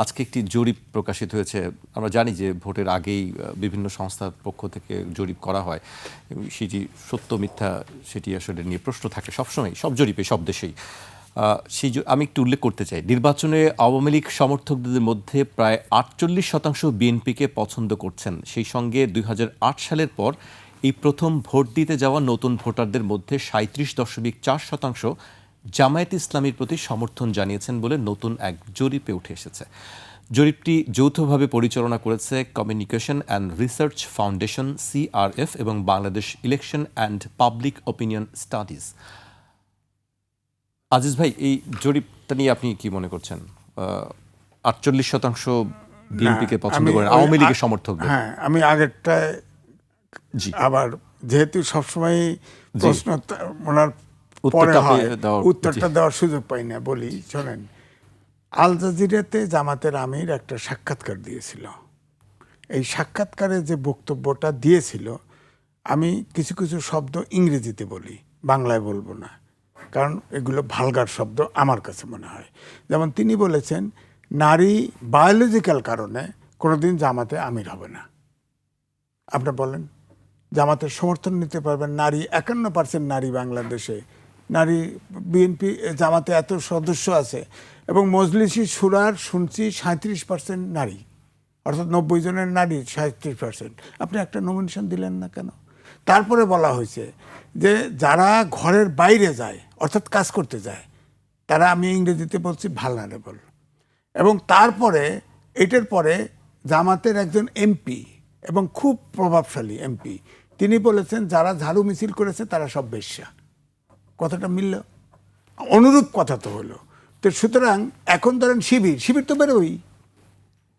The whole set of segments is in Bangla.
আজকে একটি জরিপ প্রকাশিত হয়েছে। আমরা জানি যে ভোটের আগেই বিভিন্ন সংস্থার পক্ষ থেকে জরিপ করা হয় এবং সেটি সত্য মিথ্যা সেটি আসলে নিয়ে প্রশ্ন থাকে সবসময়, সব জরিপে, সব দেশেই। আমি একটু উল্লেখ করতে চাই, নির্বাচনে আওয়ামী লীগ সমর্থকদের মধ্যে প্রায় 48% বিএনপিকে পছন্দ করছেন। সেই সঙ্গে 2008 সালের পর এই প্রথম ভোট দিতে যাওয়া নতুন ভোটারদের মধ্যে 37.4% জামায়াতে ইসলামীর প্রতি সমর্থন জানিয়েছেন বলে নতুন এক জরিপে উঠে এসেছে। জরিপটি যৌথভাবে পরিচালনা করেছে communication and research foundation CRF এবং Bangladesh election and public opinion studies. Aziz ভাই, এই জরিপটা নিয়ে আপনি কি মনে করছেন? 48% বিএনপিকে পছন্দ করেন আওয়ামী লীগের সমর্থক। হ্যাঁ, আমি আগেরটা আবার যেহেতু সবসময় প্রশ্ন ওনার পরে হয়, উত্তরটা দেওয়ার সুযোগ পাই না, বলি শোনেন। আল জাজিরাতে জামাতের আমির একটা সাক্ষাৎকার দিয়েছিল। এই সাক্ষাৎকারে যে বক্তব্যটা দিয়েছিল, আমি কিছু কিছু শব্দ ইংরেজিতে বলি, বাংলায় বলবো না, কারণ এগুলো ভালগার শব্দ আমার কাছে মনে হয়। যেমন তিনি বলেছেন, নারী বায়োলজিক্যাল কারণে কোনোদিন জামাতে আমির হবে না। আপনি বলেন, জামাতের সমর্থন নিতে পারবেন নারী? 51% নারী বাংলাদেশে, নারী বিএনপি জামাতে এত সদস্য আছে এবং মজলিসি শুরার শুনছি 37% নারী, অর্থাৎ 90 জনের নারী 37%। আপনি একটা নমিনেশন দিলেন না কেন? তারপরে বলা হয়েছে যে যারা ঘরের বাইরে যায়, অর্থাৎ কাজ করতে যায়, তারা, আমি ইংরেজিতে বলছি, ভালনারেবল। এবং তারপরে এটার পরে জামাতের একজন এমপি এবং খুব প্রভাবশালী এমপি, তিনি বলেছেন যারা ঝাড়ু মিছিল করেছে তারা সব বেশ্যা। কথাটা মিলল? অনুরূপ কথা তো হলো। তো সুতরাং এখন ধরেন শিবির তো বেরোই,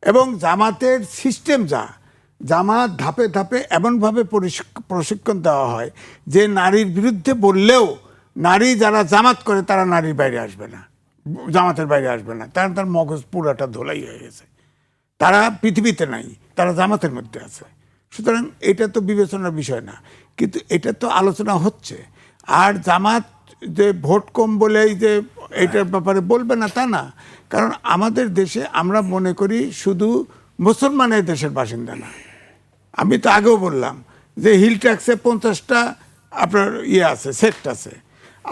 এবং জামাতের সিস্টেম যা, জামাত ধাপে ধাপে এমনভাবে প্রশিক্ষণ দেওয়া হয় যে নারীর বিরুদ্ধে বললেও নারী যারা জামাত করে তারা নারীর বাইরে আসবে না, জামাতের বাইরে আসবে না, কারণ তার মগজ পুরাটা ধোলাই হয়ে গেছে। তারা পৃথিবীতে নাই, তারা জামাতের মধ্যে আছে। সুতরাং এটা তো বিবেচনার বিষয় না, কিন্তু এটা তো আলোচনা হচ্ছে। আর জামাত যে ভোট কম বলেই যে এটার ব্যাপারে বলবে না তা না, কারণ আমাদের দেশে আমরা মনে করি শুধু মুসলমানের দেশের বাসিন্দা না। আমি তো আগেও বললাম যে হিল ট্যাক্সে 50টা আপনার আছে, সেক্ট আছে।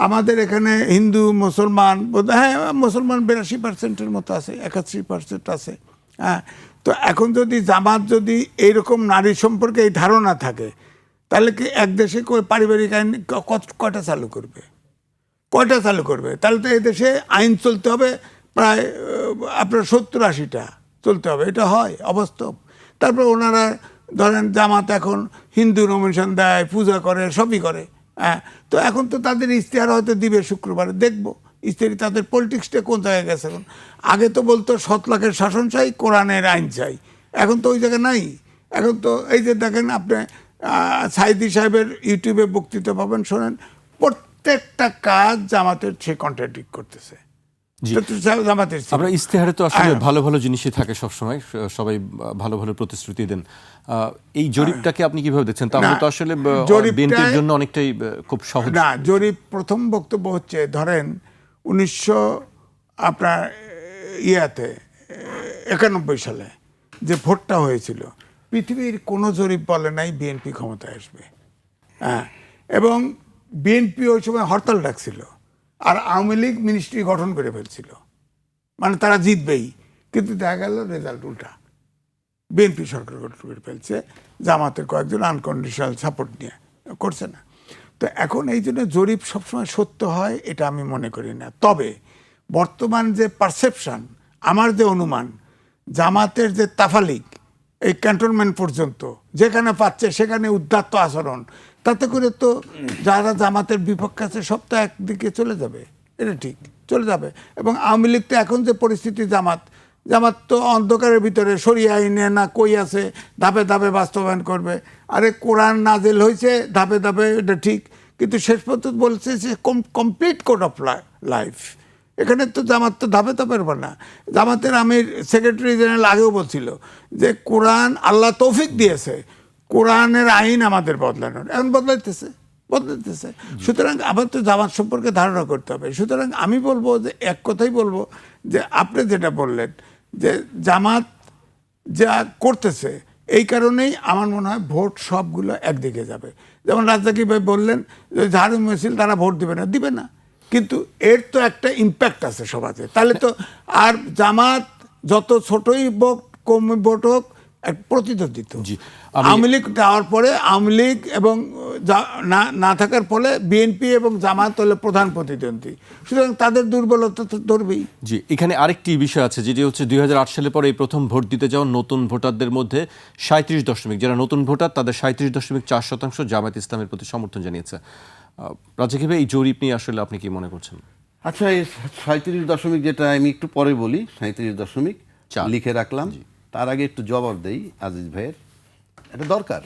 আমাদের এখানে হিন্দু, মুসলমান, হ্যাঁ মুসলমান 82%-এর মতো আছে, 81% আছে। হ্যাঁ, তো এখন যদি জামাত যদি এইরকম নারী সম্পর্কে এই ধারণা থাকে, তাহলে কি এক দেশে পারিবারিক আইন কয়টা চালু করবে? তাহলে তো এই দেশে আইন চলতে হবে প্রায় আপনার 70-80টা চলতে হবে। এটা হয় অবাস্তব। তারপর ওনারা ধরেন জামাত এখন হিন্দু নমিনেশন দেয়, পূজা করে, সবই করে। হ্যাঁ, তো এখন তো তাদের ইশতেহার হয়তো দিবে শুক্রবারে, দেখবো ইশতেহারি তাদের পলিটিক্সটা কোন জায়গায় গেছে। এখন আগে তো বলতো 7 লাখের শাসন চাই, কোরআনের আইন চাই, এখন তো ওই জায়গায় নাই। এখন তো এই যে দেখেন আপনি সাইদি সাহেবের ইউটিউবে বক্তৃতা পাবেন, শোনেন, প্রত্যেকটা কাজ জামাতের সে কন্ট্রাডিক্ট করতেছে। আমরা ইশতেহারে তো আসলে ভালো ভালো জিনিসই থাকে সবসময়, সবাই ভালো ভালো প্রতিশ্রুতি দেন। এই জরিপটাকে আপনি কিভাবে দেখছেন? তাহলে তো আসলে বিএনপির জন্য অনেকটাই খুব সহজ না। জরিপ প্রথম বক্তব্য হচ্ছে, ধরেন 1991 সালে যে ভোটটা হয়েছিল, পৃথিবীর কোনো জরিপ বলে নাই বিএনপি ক্ষমতায় আসবে। হ্যাঁ, এবং বিএনপি ওই সময় হরতাল ডাকছিল, আর আওয়ামী লীগ মিনিস্ট্রি গঠন করে ফেলছিল, মানে তারা জিতবেই। কিন্তু দেখা গেল রেজাল্ট উল্টা, বিএনপি সরকার গঠন করে ফেলছে, জামাতের কয়েকজন আনকন্ডিশনাল সাপোর্ট নিয়ে করছে না। তো এখন এই জন্য জরিপ সবসময় সত্য হয় এটা আমি মনে করি না। তবে বর্তমান যে পারসেপশন, আমার যে অনুমান, জামাতের যে তাফালিক এই ক্যান্টনমেন্ট পর্যন্ত যেখানে পাচ্ছে সেখানে উদ্ধাত্ত আচরণ, তাতে করে তো যারা জামাতের বিপক্ষে আছে সব তো একদিকে চলে যাবে, এটা ঠিক চলে যাবে। এবং আওয়ামী লীগ তো এখন যে পরিস্থিতি, জামাত তো অন্ধকারের ভিতরে শরিয়া আইনে না কই আছে, ধাপে ধাপে বাস্তবায়ন করবে। আরে কোরআন নাজিল হয়েছে ধাপে ধাপে, এটা ঠিক, কিন্তু শেষ পর্যন্ত বলছে যে কমপ্লিট কোড অফ লাইফ। এখানে তো জামাত তো ধাপে ধাপে না। জামাতের আমির সেক্রেটারি জেনারেল আগেও বলছিল যে কোরআন আল্লাহ তৌফিক দিয়েছে, কোরআনের আইন আমাদের বদলানোর, এখন বদলাইতেছে। সুতরাং আবার তো জামাত সম্পর্কে ধারণা করতে হবে। সুতরাং আমি বলবো যে এক কথাই বলবো যে আপনি যেটা বললেন যে জামাত যা করতেছে এই কারণেই আমার মনে হয় ভোট সবগুলো একদিকে যাবে। যেমন রাজ্জাকি ভাই বললেন যে ঝাড়ু মিছিল তারা ভোট দিবে না, কিন্তু এর তো একটা ইম্প্যাক্ট আছে সমাজে। তাহলে তো আর জামাত যত ছোটই ভোট কম ভোট হোক এক প্রতিদ্বন্দ্বিত্ব। আওয়ামী লীগ দেওয়ার পরে আওয়ামী লীগ এবং না থাকার ফলে বিএনপি এবং জামাত হলে প্রধান প্রতিদ্বন্দ্বী, সুতরাং তাদের দুর্বলতা তো ধরবেই। জি, এখানে আরেকটি বিষয় আছে যেটি হচ্ছে 2008 সালে পরে এই প্রথম ভোট দিতে যাওয়া নতুন ভোটারদের মধ্যে 37 যারা নতুন ভোটার তাদের 37.4% জামায়াত ইসলামের প্রতি সমর্থন জানিয়েছে। রাজ্জাকি ভাই, এই জরিপ নিয়ে আসলে আপনি কি মনে করছেন? আচ্ছা, এই 37 যেটা আমি একটু পরে বলি, 37 লিখে রাখলাম। তার আগে একটু জবাব দেই আজিজ ভাইয়ের, এটা দরকার।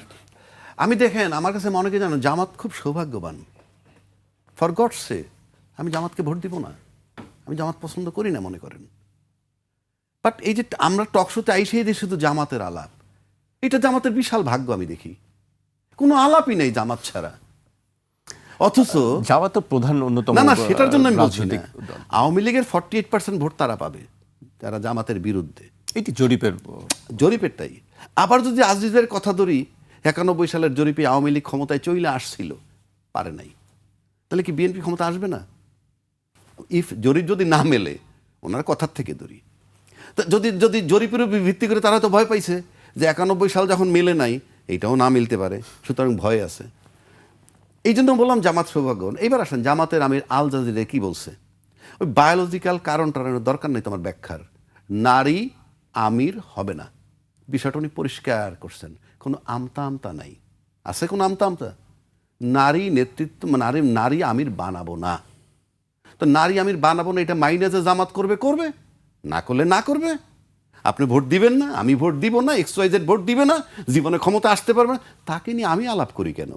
আমি দেখেন, আমার কাছে মনে কি জানো, জামাত খুব সৌভাগ্যবান। ফর গডস সে, আমি জামাতকে ভোট দিব না, আমি জামাত পছন্দ করি না মনে করেন। বাট এই যে আমরা টকশোতে আইসেই দিই শুধু জামাতের আলাপ, এটা জামাতের বিশাল ভাগ্য আমি দেখি। কোনো আলাপই নেই জামাত ছাড়া, অথচ জামাত তো প্রধান অন্যতম। না, সেটার জন্য আমি বলছি না। আওয়ামী লীগের 48% ভোট তারা পাবে যারা জামাতের বিরুদ্ধে। এটি জরিপেরটাই। আবার যদি আজিজের কথা ধরি, 91 সালের জরিপে আওয়ামী লীগ ক্ষমতায় চলে আসছিল, পারে নাই, তাহলে কি বিএনপি ক্ষমতা আসবে না? ইফ জরিপ যদি না মেলে, ওনার কথার থেকে ধরি, যদি জরিপের উপর ভিত্তি করে তারা তো ভয় পাইছে যে 91 সাল যখন মেলে নাই, এইটাও না মিলতে পারে, সুতরাং ভয় আছে। এই জন্য বললাম জামাত সৌভাগ্যবান। এইবার আসেন জামাতের আমির আল জাজিরে কি বলছে। ওই বায়োলজিক্যাল কারণ টারণের দরকার নেই তোমার ব্যাখ্যার। নারী আমির হবে না, বিষয়টা উনি পরিষ্কার করছেন। কোনো আমতা নাই, আছে কোনো আমতা? নারী নেতৃত্ব, নারী আমির বানাবো না। তো নারী আমির বানাবো না, এটা মাইনে যে জামাত করবে, না করলে না করবে। আপনি ভোট দিবেন না, আমি ভোট দিব না, XYZ ভোট দিবে না, জীবনে ক্ষমতা আসতে পারবে না, তাকে নিয়ে আমি আলাপ করি কেন?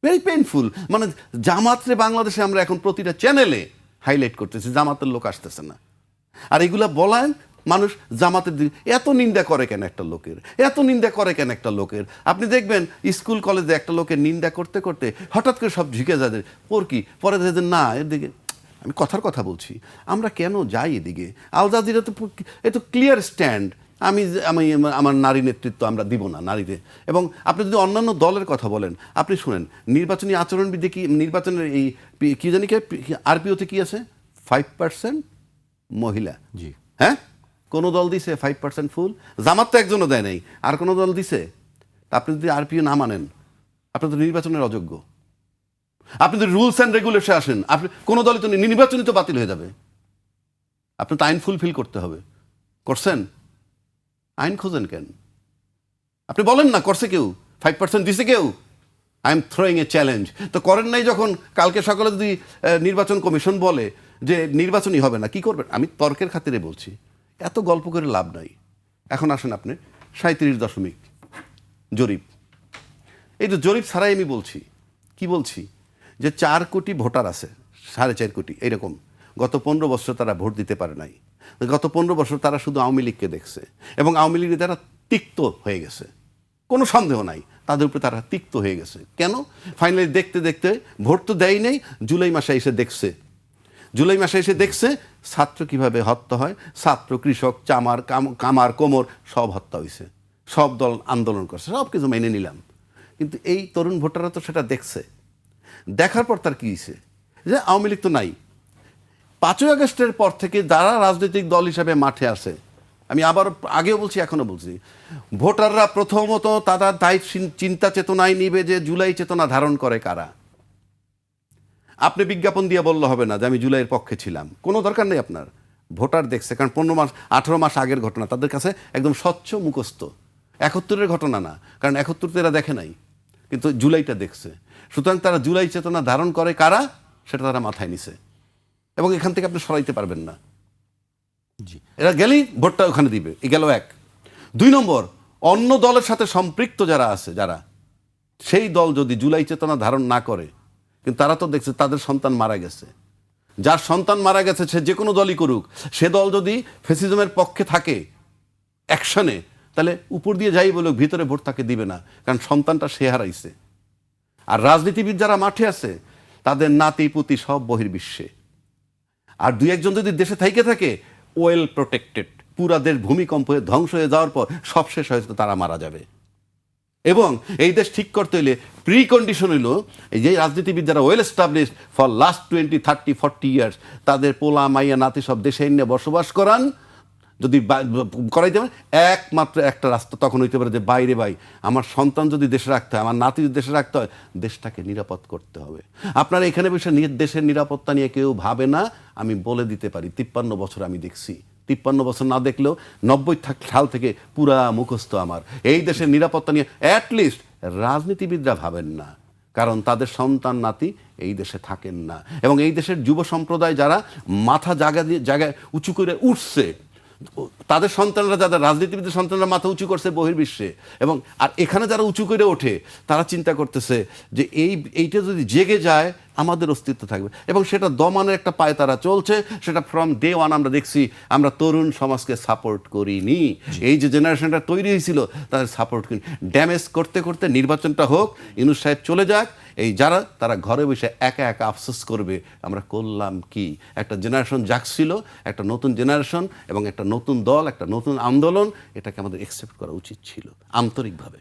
Very painful. মানে জামাতরে বাংলাদেশে আমরা এখন প্রতিটা চ্যানেলে হাইলাইট করতেছি, জামাতের লোক আসতেছে না। আর এগুলা বলায় মানুষ জামাতের এত নিন্দা করে কেন একটা লোকের? আপনি দেখবেন স্কুল কলেজে একটা লোকের নিন্দা করতে করতে হঠাৎ করে সব ঝুঁকে যাদের পরে দেখেন না, এর দিকে আমি কথার কথা বলছি, আমরা কেন যাই এদিকে? আল জাজিরা তো এত ক্লিয়ার স্ট্যান্ড, আমি আমার নারী নেতৃত্ব আমরা দিব না নারীদের। এবং আপনি যদি অন্যান্য দলের কথা বলেন, আপনি শুনেন নির্বাচনী আচরণবিধি কি, নির্বাচনের এই কি জানি আরপিওতে কি আছে, 5% মহিলা। জি, হ্যাঁ, কোনো দল দিছে 5% ফুল? জামাত তো একজনও দেয় নাই, আর কোনো দল দিছে? আপনি যদি আরপিও না মানেন, আপনি তো নির্বাচনের অযোগ্য। আপনি যদি রুলস অ্যান্ড রেগুলেশন আসেন, আপনি কোনো দলই তো নির্বাচনই তো বাতিল হয়ে যাবে। আপনি তো আইন ফুলফিল করতে হবে। করছেন? আইন খোঁজেন কেন? আপনি বলেন না করছে কেউ, 5% দিছে কেউ? I am throwing A challenge. তো করেন নাই যখন, কালকে সকালে যদি নির্বাচন কমিশন বলে যে নির্বাচনই হবে না, কি করবেন? আমি তর্কের খাতিরে বলছি, এত গল্প করে লাভ নাই। এখন আসেন আপনি 37 জরিপ। এই তো জরিপ ছাড়াই আমি বলছি, কি বলছি, যে 4 কোটি ভোটার আছে, 4.5 কোটি এরকম, গত 15 বছর তারা ভোট দিতে পারে নাই। গত 15 বছর তারা শুধু আওয়ামী লীগকে দেখছে, এবং আওয়ামী লীগের তারা তিক্ত হয়ে গেছে, কোনো সন্দেহ নাই তাদের উপরে তারা তিক্ত হয়ে গেছে। কেন? ফাইনালি দেখতে দেখতে, ভোট তো দেয় নেই, জুলাই মাসে এসে দেখছে ছাত্র কিভাবে হত্যা হয়, ছাত্র, কৃষক, কামার, কোমর সব হত্যা হয়েছে, সব দল আন্দোলন করছে, সব কিছু মেনে নিলাম। কিন্তু এই তরুণ ভোটাররা তো সেটা দেখছে, দেখার পর তার কি হয়েছে, যে আওয়ামী লীগ তো নাই। 5ই আগস্টের পর থেকে যারা রাজনৈতিক দল হিসাবে মাঠে আসে, আমি আবার আগেও বলছি, এখনো বলছি, ভোটাররা প্রথমত তাদের দায়িত্ব চিন্তা চেতনায় নিবে যে জুলাই চেতনা ধারণ করে কারা। আপনি বিজ্ঞাপন দিয়ে বললে হবে না যে আমি জুলাইয়ের পক্ষে ছিলাম, কোনো দরকার নেই আপনার। ভোটার দেখছে, কারণ 15 মাস 18 মাস আগের ঘটনা তাদের কাছে একদম স্বচ্ছ মুখস্থ। 71-এর ঘটনা না, কারণ 71 এরা দেখে নাই, কিন্তু জুলাইটা দেখছে। সুতরাং তারা জুলাই চেতনা ধারণ করে কারা, সেটা তারা মাথায় নিছে, এবং এখান থেকে আপনি সরাইতে পারবেন না। জি, এরা গেলেই ভোটটা ওখানে দিবে, এ গেল 1। 2 নম্বর, অন্য দলের সাথে সম্পৃক্ত যারা আছে, যারা সেই দল যদি জুলাই চেতনা ধারণ না করে, কিন্তু তারা তো দেখছে তাদের সন্তান মারা গেছে, যার সন্তান মারা গেছে সে যে কোনো দলই করুক, সে দল যদি ফ্যাসিজমের পক্ষে থাকে অ্যাকশনে, তাহলে উপর দিয়ে যাই বলুক ভিতরে ভোট তাকে দিবে না, কারণ সন্তানটা সে হারাইছে। আর রাজনীতিবিদ যারা মাঠে আছে, তাদের নাতি পুতি সব বহির্বিশ্বে। আর 2-1 জন যদি দেশে থাইকে থাকে, ওয়েল প্রোটেক্টেড, পুরা দেশ ভূমিকম্প হয়ে ধ্বংস হয়ে যাওয়ার পর সব শেষ হয়েছে তারা মারা যাবে। এবং এই দেশ ঠিক করতে হইলে প্রি কন্ডিশন হইল এই যে রাজনীতিবিদ যারা well established for last 20, 30, 40 years, তাদের পোলা মাইয়া নাতি সব দেশে নিয়ে বসবাস করান, যদি করাইতে পারে একমাত্র একটা রাস্তা তখন হইতে পারে যে বাইরে ভাই আমার সন্তান যদি দেশে রাখতে হয়, আমার নাতি যদি দেশে রাখতে হয়, দেশটাকে নিরাপদ করতে হবে। আপনারা এখানে বসে দেশের নিরাপত্তা নিয়ে কেউ ভাবে না, আমি বলে দিতে পারি 53 বছর আমি দেখছি, 53 বছর না দেখলেও 90 সাল থেকে পুরা মুখস্থ আমার। এই দেশের নিরাপত্তা নিয়ে অ্যাটলিস্ট রাজনীতিবিদরা ভাবেন না, কারণ তাদের সন্তান নাতি এই দেশে থাকেন না। এবং এই দেশের যুব সম্প্রদায় যারা মাথা জায়গায় উঁচু করে উঠছে, তাদের সন্তানরা, যাদের রাজনীতিবিদের সন্তানরা মাথা উঁচু করছে বহির্বিশ্বে, এবং আর এখানে যারা উঁচু করে ওঠে তারা চিন্তা করতেছে যে এইটা যদি জেগে যায় আমাদের অস্তিত্ব থাকবে। এবং সেটা দমানোর একটা পায়ে তারা চলছে। সেটা ফ্রম ডে ওয়ান আমরা দেখছি। আমরা তরুণ সমাজকে সাপোর্ট করিনি, এই যে জেনারেশনটা তৈরি হয়েছিল তাদের সাপোর্ট করি। ড্যামেজ করতে করতে নির্বাচনটা হোক, ইউনূস সাহেব চলে যাক, এই যারা তারা ঘরে বসে একা একা আফসোস করবে আমরা করলাম কি। একটা জেনারেশন জাগছিল, একটা নতুন জেনারেশন এবং একটা নতুন দল, একটা নতুন আন্দোলন, এটাকে আমাদের অ্যাকসেপ্ট করা উচিত ছিল আন্তরিকভাবে।